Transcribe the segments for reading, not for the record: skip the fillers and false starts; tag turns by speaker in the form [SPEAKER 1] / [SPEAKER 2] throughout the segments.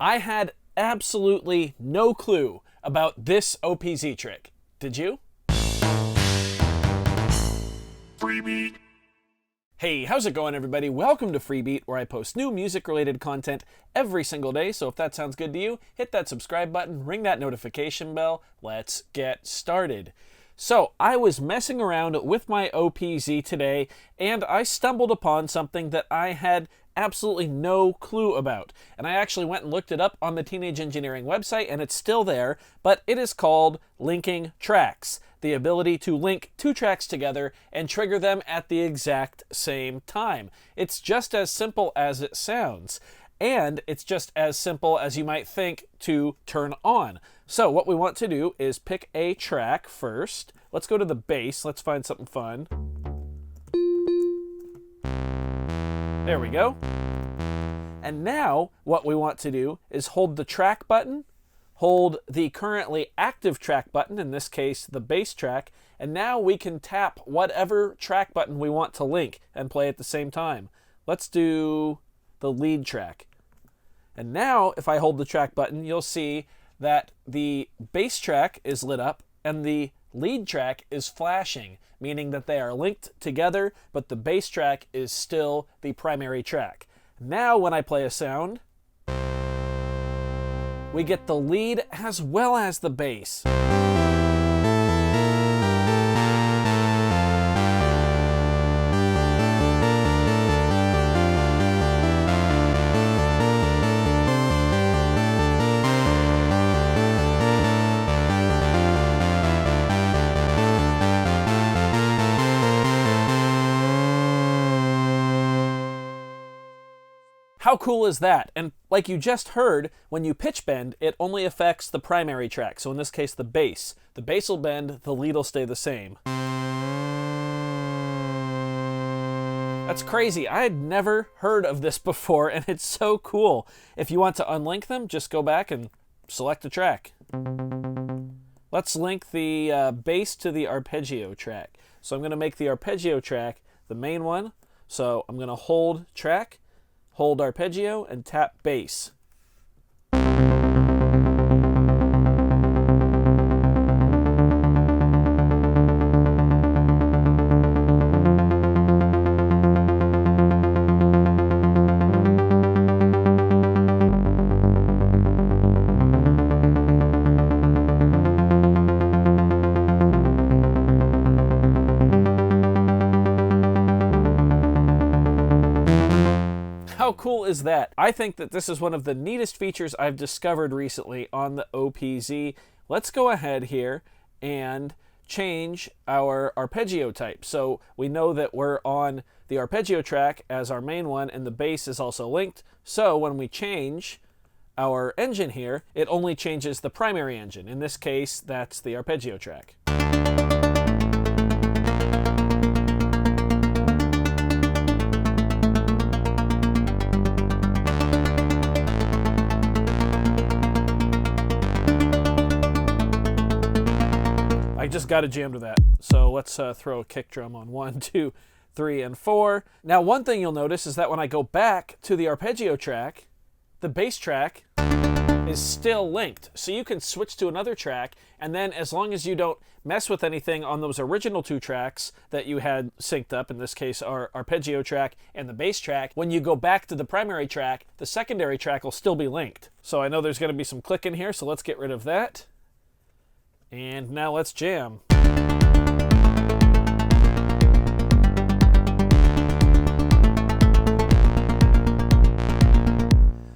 [SPEAKER 1] I had absolutely no clue about this OPZ trick. Did you?
[SPEAKER 2] Freebie.
[SPEAKER 1] Hey, how's it going, everybody? Welcome to Freebeat, where I post new music-related content every single day. So if that sounds good to you, hit that subscribe button, ring that notification bell. Let's get started. So I was messing around with my OPZ today, and I stumbled upon something that I had absolutely no clue about. And I actually went and looked it up on the Teenage Engineering website, and it's still there, but it is called linking tracks. The ability to link two tracks together and trigger them at the exact same time. It's just as simple as it sounds. And it's just as simple as you might think to turn on. So what we want to do is pick a track first. Let's go to the bass. Let's find something fun. There we go. And now what we want to do is hold the track button, hold the currently active track button, in this case the bass track, and now we can tap whatever track button we want to link and play at the same time. Let's do the lead track. And now if I hold the track button, you'll see that the bass track is lit up and the lead track is flashing, meaning that they are linked together, but the bass track is still the primary track. Now when I play a sound, we get the lead as well as the bass. How cool is that? And like you just heard, when you pitch bend, it only affects the primary track. So in this case, the bass. The bass will bend, the lead will stay the same. That's crazy. I had never heard of this before, and it's so cool. If you want to unlink them, just go back and select a track. Let's link the bass to the arpeggio track. So I'm going to make the arpeggio track the main one. So I'm going to hold track, hold arpeggio, and tap bass. How cool is that? I think that this is one of the neatest features I've discovered recently on the OPZ. Let's go ahead here and change our arpeggio type. So we know that we're on the arpeggio track as our main one, and the bass is also linked. So when we change our engine here, it only changes the primary engine. In this case, that's the arpeggio track. I just got a jam to that. So let's throw a kick drum on 1, 2, 3, and 4. Now one thing you'll notice is that when I go back to the arpeggio track, the bass track is still linked. So you can switch to another track, and then as long as you don't mess with anything on those original two tracks that you had synced up, in this case our arpeggio track and the bass track, when you go back to the primary track, the secondary track will still be linked. So I know there's going to be some clicking here, so let's get rid of that. And now let's jam.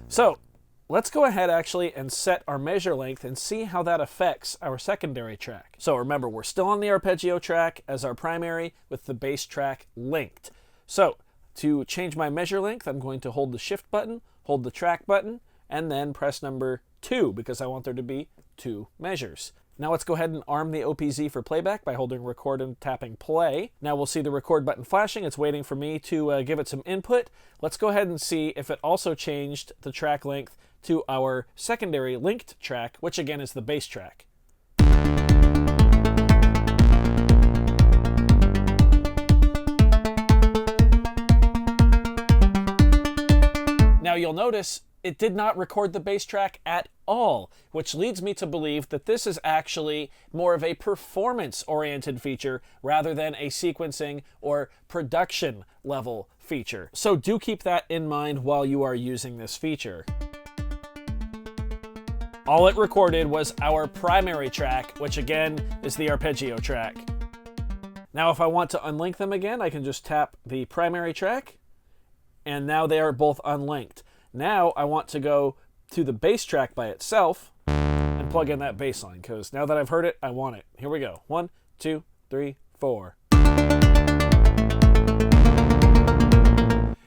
[SPEAKER 1] So let's go ahead actually and set our measure length and see how that affects our secondary track. So remember, we're still on the arpeggio track as our primary with the bass track linked. So to change my measure length, I'm going to hold the shift button, hold the track button, and then press number 2 because I want there to be 2 measures. Now let's go ahead and arm the OPZ for playback by holding record and tapping play. Now we'll see the record button flashing. It's waiting for me to give it some input. Let's go ahead and see if it also changed the track length to our secondary linked track, which again is the bass track. Now you'll notice it did not record the bass track at all, which leads me to believe that this is actually more of a performance-oriented feature rather than a sequencing or production level feature. So do keep that in mind while you are using this feature. All it recorded was our primary track, which again is the arpeggio track. Now if I want to unlink them again, I can just tap the primary track, and now they are both unlinked. Now I want to go to the bass track by itself and plug in that bass line, because now that I've heard it, I want it. Here we go. 1, 2, 3, 4.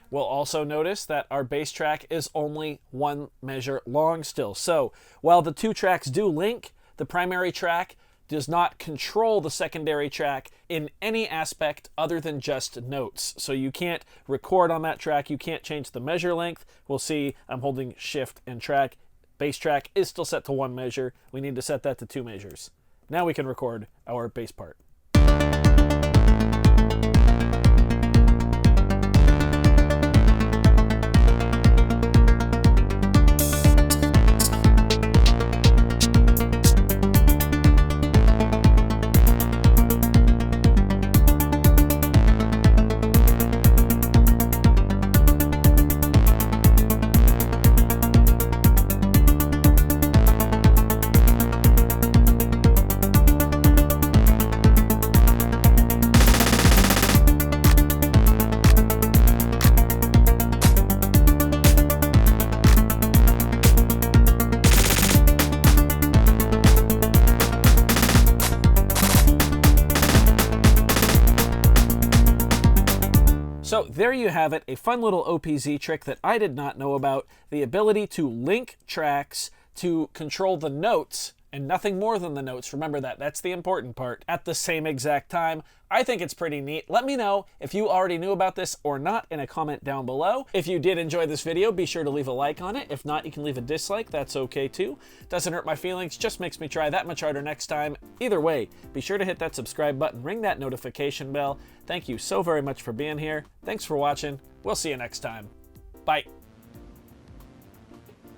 [SPEAKER 1] We'll also notice that our bass track is only 1 measure long still. So while the 2 tracks do link, the primary track does not control the secondary track in any aspect other than just notes. So you can't record on that track, you can't change the measure length. We'll see I'm holding shift and track. Bass track is still set to 1 measure. We need to set that to 2 measures. Now we can record our bass part. So there you have it, a fun little OPZ trick that I did not know about, the ability to link tracks to control the notes and nothing more than the notes. Remember that, that's the important part, at the same exact time. I think it's pretty neat. Let me know if you already knew about this or not in a comment down below. If you did enjoy this video, be sure to leave a like on it. If not, you can leave a dislike, that's okay too. Doesn't hurt my feelings, just makes me try that much harder next time. Either way, be sure to hit that subscribe button, ring that notification bell. Thank you so very much for being here. Thanks for watching. We'll see you next time. Bye.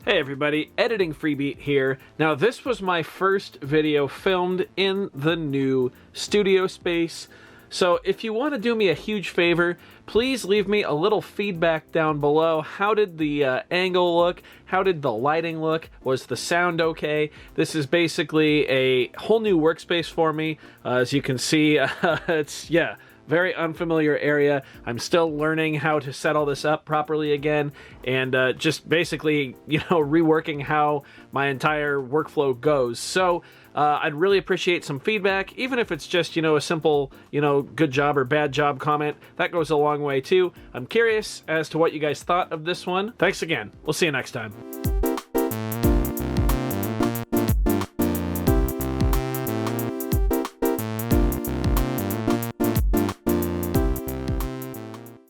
[SPEAKER 1] Hey everybody, Editing Freebeat here. Now this was my first video filmed in the new studio space. So if you want to do me a huge favor, please leave me a little feedback down below. How did the angle look? How did the lighting look? Was the sound okay? This is basically a whole new workspace for me. As you can see, it's, yeah, very unfamiliar area. I'm still learning how to set all this up properly again, and just basically, you know, reworking how my entire workflow goes. So I'd really appreciate some feedback, even if it's just, you know, a simple, you know, good job or bad job comment. That goes a long way too. I'm curious as to what you guys thought of this one. Thanks again. We'll see you next time.